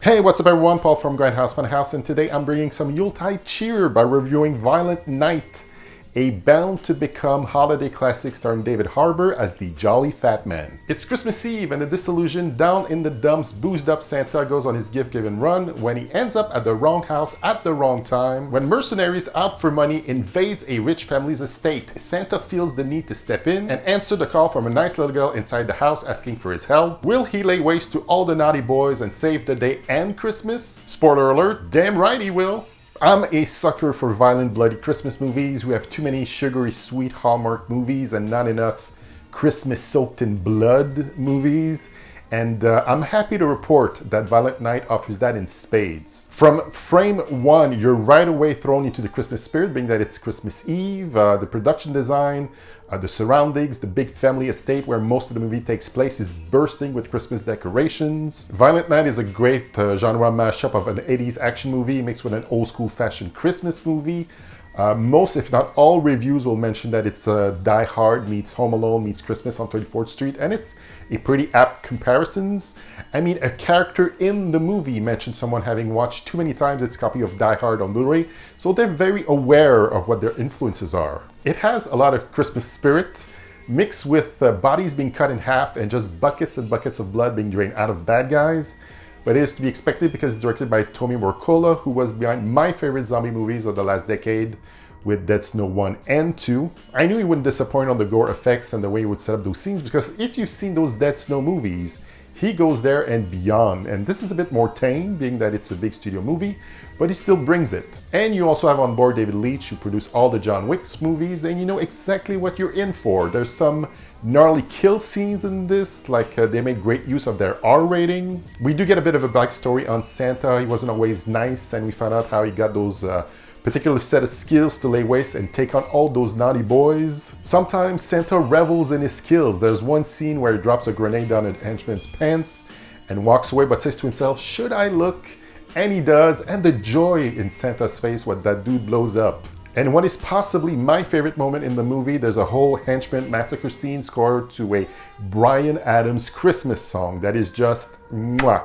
Hey, what's up everyone? Paul from Grindhouse Funhouse, and today I'm bringing some Yuletide cheer by reviewing Violent Night, a bound-to-become holiday classic starring David Harbour as the Jolly Fat Man. It's Christmas Eve and the disillusioned, down in the dumps, boozed-up Santa goes on his gift-giving run when he ends up at the wrong house at the wrong time. When mercenaries out for money invades a rich family's estate, Santa feels the need to step in and answer the call from a nice little girl inside the house asking for his help. Will he lay waste to all the naughty boys and save the day and Christmas? Spoiler alert, damn right he will! I'm a sucker for violent, bloody Christmas movies. We have too many sugary, sweet Hallmark movies and not enough Christmas soaked in blood movies. And I'm happy to report that Violent Night offers that in spades. From frame one, you're right away thrown into the Christmas spirit, being that it's Christmas Eve, the production design, the surroundings, the big family estate where most of the movie takes place is bursting with Christmas decorations. Violent Night is a great genre mashup of an 80s action movie mixed with an old school fashioned Christmas movie. Most, if not all, reviews will mention that it's Die Hard meets Home Alone meets Christmas on 34th Street, and it's a pretty apt comparisons. I mean, a character in the movie mentioned someone having watched too many times its copy of Die Hard on Blu-ray, so they're very aware of what their influences are. It has a lot of Christmas spirit, mixed with bodies being cut in half and just buckets and buckets of blood being drained out of bad guys. But it is to be expected because it's directed by Wirkola, who was behind my favorite zombie movies of the last decade with Dead Snow 1 and 2. I knew he wouldn't disappoint on the gore effects and the way he would set up those scenes, because if you've seen those Dead Snow movies, he goes there and beyond. And this is a bit more tame, being that it's a big studio movie, but he still brings it. And you also have on board David Leitch, who produced all the John Wick movies, and you know exactly what you're in for. There's some gnarly kill scenes in this, like they made great use of their R rating. We do get a bit of a backstory on Santa. He wasn't always nice, and we found out how he got those particular set of skills to lay waste and take on all those naughty boys. Sometimes Santa revels in his skills. There's one scene where he drops a grenade down a henchman's pants and walks away, but says to himself, "Should I look?" And he does, and the joy in Santa's face when that dude blows up. And what is possibly my favorite moment in the movie, there's a whole henchman massacre scene scored to a Bryan Adams Christmas song that is just mwah.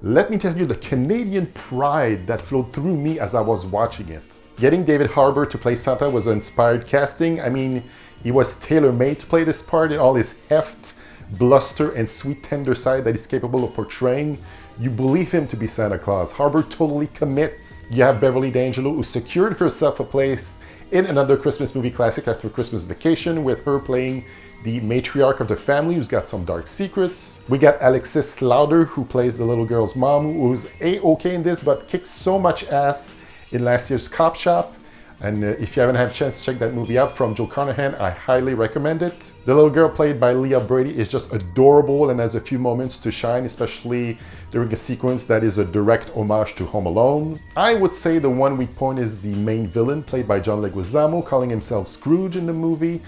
Let me tell you the Canadian pride that flowed through me as I was watching it. Getting David Harbour to play Santa was an inspired casting. I mean, he was tailor-made to play this part in all his heft, bluster, and sweet tender side that he's capable of portraying. You believe him to be Santa Claus. Harbour totally commits. You have Beverly who secured herself a place in another Christmas movie classic after Christmas Vacation, with her playing the matriarch of the family who's got some dark secrets. We got Alexis, who plays the little girl's mom, who's A-okay in this, but kicks so much ass in last year's Cop Shop. And if you haven't had a chance to check that movie out from Joe Carnahan, I highly recommend it. The little girl played by Leah Brady is just adorable and has a few moments to shine, especially during a sequence that is a direct homage to Home Alone. I would say the one weak point is the main villain, played by John Leguizamo, calling himself Scrooge in the movie.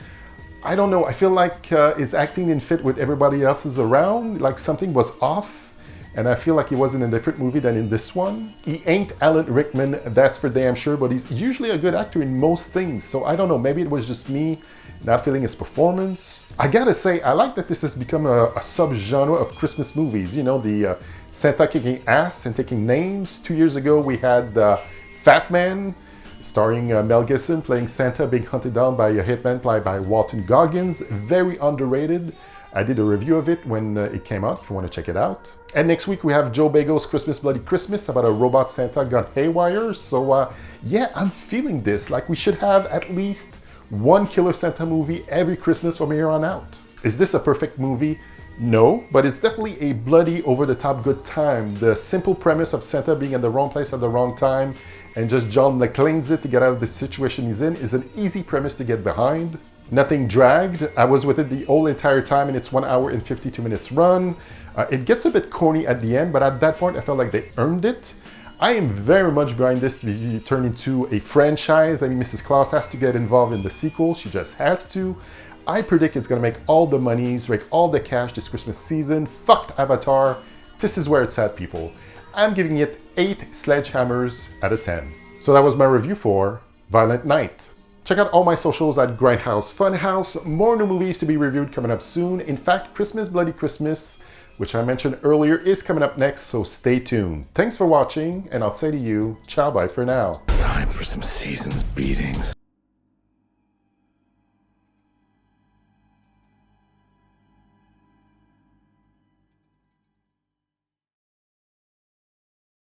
I don't know, I feel like his acting didn't fit with everybody else's around, like something was off. And I feel like he was in a different movie than in this one. He ain't Alan Rickman, that's for damn sure, but he's usually a good actor in most things. So I don't know, maybe it was just me not feeling his performance. I gotta say, I like that this has become a sub-genre of Christmas movies. You know, the Santa kicking ass and taking names. 2 years ago, we had Fat Man, starring Mel Gibson, playing Santa being hunted down by a hitman played by Walton Goggins. Very underrated. I did a review of it when it came out, if you want to check it out. And next week we have Joe Bagel's Christmas Bloody Christmas, about a robot Santa gone haywire. So yeah, I'm feeling this. Like, we should have at least one killer Santa movie every Christmas from here on out. Is this a perfect movie? No, but it's definitely a bloody, over-the-top good time. The simple premise of Santa being in the wrong place at the wrong time and just John McClane's it to get out of the situation he's in is an easy premise to get behind. Nothing dragged. I was with it the whole entire time in its 1 hour and 52 minutes run. It gets a bit corny at the end, but at that point I felt like they earned it. I am very much behind this to be turned into a franchise. I mean, Mrs. Claus has to get involved in the sequel. She just has to. I predict it's gonna make all the monies, rake all the cash this Christmas season. Fucked Avatar. This is where it's at, people. I'm giving it 8 sledgehammers out of 10. So that was my review for Violent Night. Check out all my socials at Grindhouse Funhouse. More new movies to be reviewed coming up soon. In fact, Christmas Bloody Christmas which I mentioned earlier, is coming up next, so stay tuned. Thanks for watching, and I'll say to you, ciao bye for now. Time for some season's beatings.